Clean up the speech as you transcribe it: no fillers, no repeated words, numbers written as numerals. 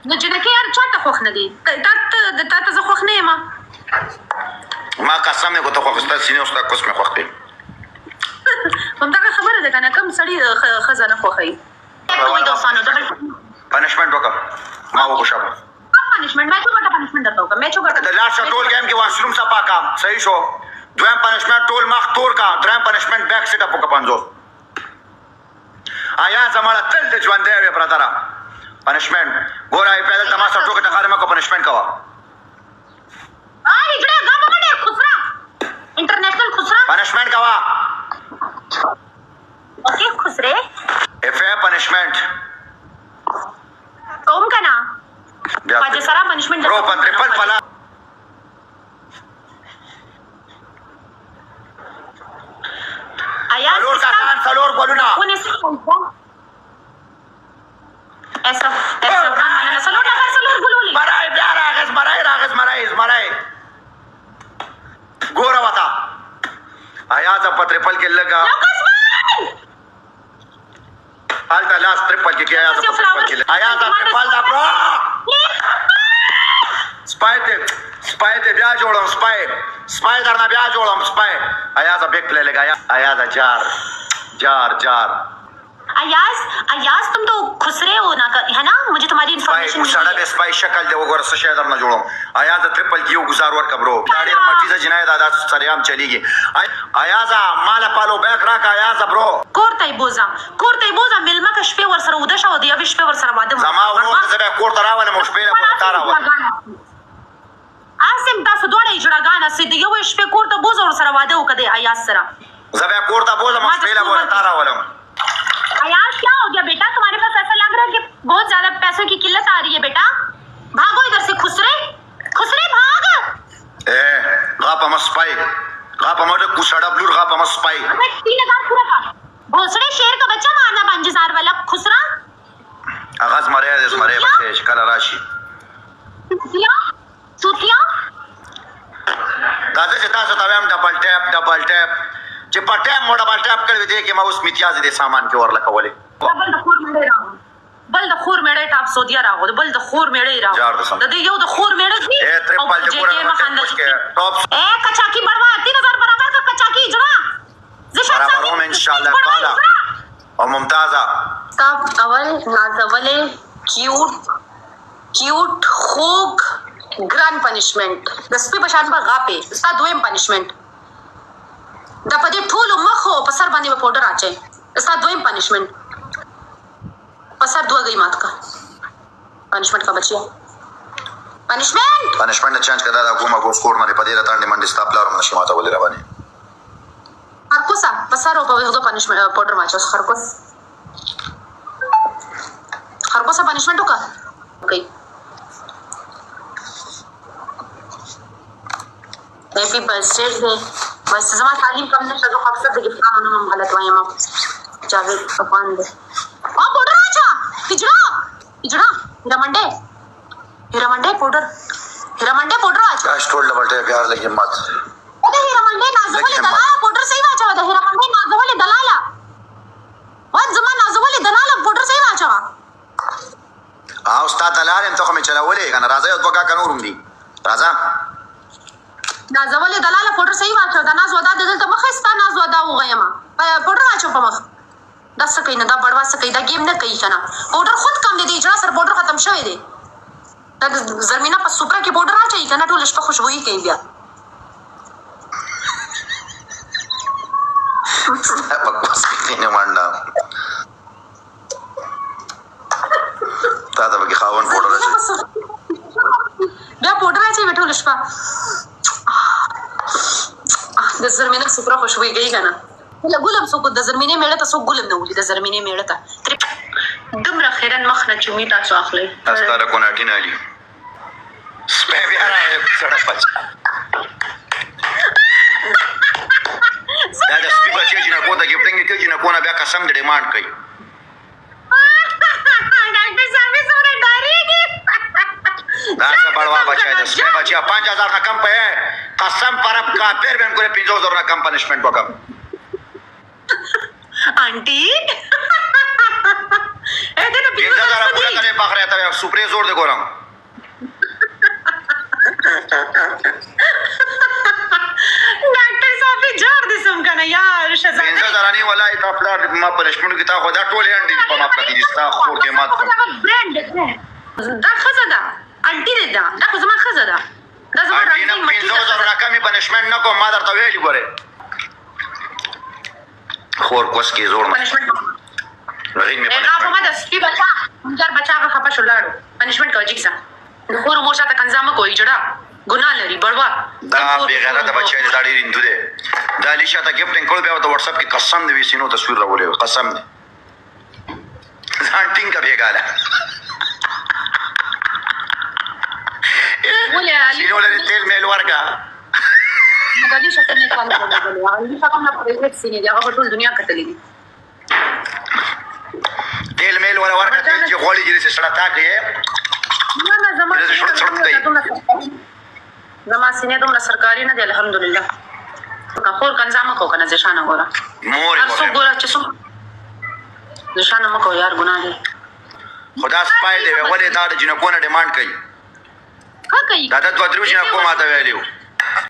نو جنکه یار چاته خوښ نه دي تا ته زه خوښ نه یم ما قسم نه کوته خوښ ستا سینې او ستا کوس مې خوښ دی همدغه خبره ده که نه کم سړي ښځه نه خوښوي پنشمنټ وکړه ما وګوښه پنشمنټ میچو ګټه پنشمنټ درته وکړه میچو ګټه د لاست ټول گیم کې واشروم صفا کا صحیح شو دویم پنشمنټ ټول مخ تور کا دریم پنشمنټ بیک سیټ اپ وکړه 50 آیا زمړه تل د ژوند دی برادر پنشمنټ ګورای پیدل تماسه ټوکه د خارمه کو پنشمنټ کوا آی جړه غم باندې خسرا انټرنیشنل خسرا پنشمنټ کوا اوکے خسرے اف ای پنشمنٹ کوم کنا پاجه سره پنشمنٹ برو په ټریپل پلا آیا سلور کا سان سلور ګولونا ونه ایسا معنا سلور نفر سلور ګولولي مرای بیا راغس مرای ګور وتا آیا ز په ټریپل کې لگا حالتا لاس ټریپل کې آیا ز په ټریپل کې آیا ز ټریپل دا برو سپای ته بیا جوړم سپای درنه بیا جوړم سپای آیا ز بیک پلے لگایا آیا ز جار अयाज तुम तो खुसरे हो ना है ना मुझे तुम्हारी इन्फॉर्मेशन सड़ा बे स्पाई शक्ल दे वगैरह से शायद अपना जोड़ो अयाज ट्रिपल कियो गुजार वर कब्रो गाड़ी मट्टी से जिनाय दादा सरियाम चलीगी अयाजा माला पालो बैक राका अयाजा ब्रो कोरतै बोजा मिलमा का शपे वर सर उदशा हो दिया विश्व वर सर वादम जमा हो जबे कोर तरावले मुशबेले को तारा वा आसिम तासु दोड़े इजड़ा गाना से दियो शपे कोर तो बोजा वर सर वादे हो कदे अयाज सरा जबे कोर ता बोजा मुशबेले को तारा वाला अयाज क्या हो गया बेटा तुम्हारे पास ऐसा लग रहा है कि बहुत ज्यादा पैसों की किल्लत आ रही है बेटा भागो इधर से खुसरे भाग ए गापा मस्पाई गापा मोटे कुसड़ा ब्लूर गापा मस्पाई 3000 पूरा का भोसड़े शेर का बच्चा मारना 5000 वाला खुसरा आगाज मरे बच्चे कल राशि चूतिया दादा से तासा तवेम double tap چې پټه موډه باټه کړې دي کې ما اوس میتیاز دي سامان کې ورل کولې بل د خور میړې ټاپ سعودیا راغو بل د خور میړې راغو د دې یو د خور میړې دي اے ټریپل د پورا کې ټاپ اے کچاکی بڑوا 3000 برابر کا کچاکی جڑا برابر هم ان شاء الله تعالی او ممتازه کاف اول نازولے کیوٹ خوب ګران پنشمنت د سپي بشان په غاپه ستا دویم پنشمنت دا په دې ټولو مخو په سر باندې په پاوډر اچي استا دویم پنشمنت په سر دوه گئی مات کا پنشمنت کا بچیا پنشمنت چانج کړه دا کومه کو سکور نه پدې راتاندې منډه سټاپلر هم نشي ماته ولې روانه هرکوسا په سر او په دو پنشمنت پاوډر ماچوس هرکوسا پنشمنت وکړه اوکے happy birthday day बस زما تعلیم کم نشه زه اکثر د ګفرانو نوم غلط وایم جاوید افغان دې پاوډر اچھا هجړه هیرمنډه پاوډر اچھا کاش ټول ډبل ټیپ یار لګي مات دا هیرمنډه نازولې دلاله پاوډر صحیح واچو دا هیرمنډه نازولې دلاله زما نازولې دلاله پاوډر صحیح واچو استاد دلال ته کوم چلاولې کنه راځي او بګه کنورم دي راځه نازولې دلاله پاوډر صحیح واچو دا ناز ودا دلته مخستا ناز ودا وغیما پاوډر واچو په مخ دا څه کین دا بڑوا څه کین دا گیم نه کوي کنه پاوډر خود کم دي اجازه سر پاوډر ختم شوی دی دا زرمینا په سوپرا کې پاوډر اچي کنه ټول شپه خوشبوئی کوي بیا بکواس کینه وانډا تا دا به خاون پاوډر اچي بیا پاوډر اچي ټول شپه د زرمینه سوپرا خوشبوئی گئی کنه ګلم سو د زرمینه میړه ته سو ګلم نه ولې د زرمینه میړه ته دمره خیرن مخ نه چومي تاسو اخلي استاره کو ناټی نه علي سپه بیا راځي سره پچ دا د سپي بچي چې نه کوته ګفټینګ کې چې نه کو نه بیا قسم د ډیماند کوي ډاکټر صاحب سره ډاریږي دا څه بڑوا بچا ده سپه بچي 5000 نه کم په قسم پر اب کا پیر بهم کوله 50000 نه کم پنشمنٹ وکم आंटी پنځه زره پوره کړې بخره ته سپری زور دې ګورم ډاکټر صاحب جوړ دې سم کنه یار شزا پنځه زره نه ولای تا پلار ما پنشمنټ کې تا خو دا ټول انډي په ما پرتی دي ستا خور کې مات برانډ دا خزه ده انټي ده دا خو زما خزه ده دا زما انټي نه 15000 رقمي پنشمنٹ نه کوم ما درته ویلي ګوره خور کوس کې زور نه پنشمنٹ رغین می هغه ما د سپي بچا جر بچا هغه خپه شو لاړو پنشمنٹ کوي جګسا د خور مور سره کنځامه کوي جوړه ګناه لري بړوا دا به غیرت بچی دا ډیر اندو ده دا لیشه ته ګفټینګ کول بیا د واتس اپ کې قسم دی وسینو تصویر راولې قسم دی ځانټینګ کا بیګاله ولې سینو لري تیل میل ورکا مګالي شته نه کاله کوله علي څنګه نه پرېږدي سینې دی هغه ټول دنیا کتلې دي تیل میل ورکا تیل چې غوړي جری سره تا کې نه زما سینې دومره سرکاري نه دی الحمدلله خور کنځامه کو کنه ځشانه ګوره مور څو ګوره چې څو ځشانه مکو یار ګناه دی خدا سپای دی ولې دا د جنکو نه ډیماند کوي ها کوي دا د دوه درو جنکو ماته ویلو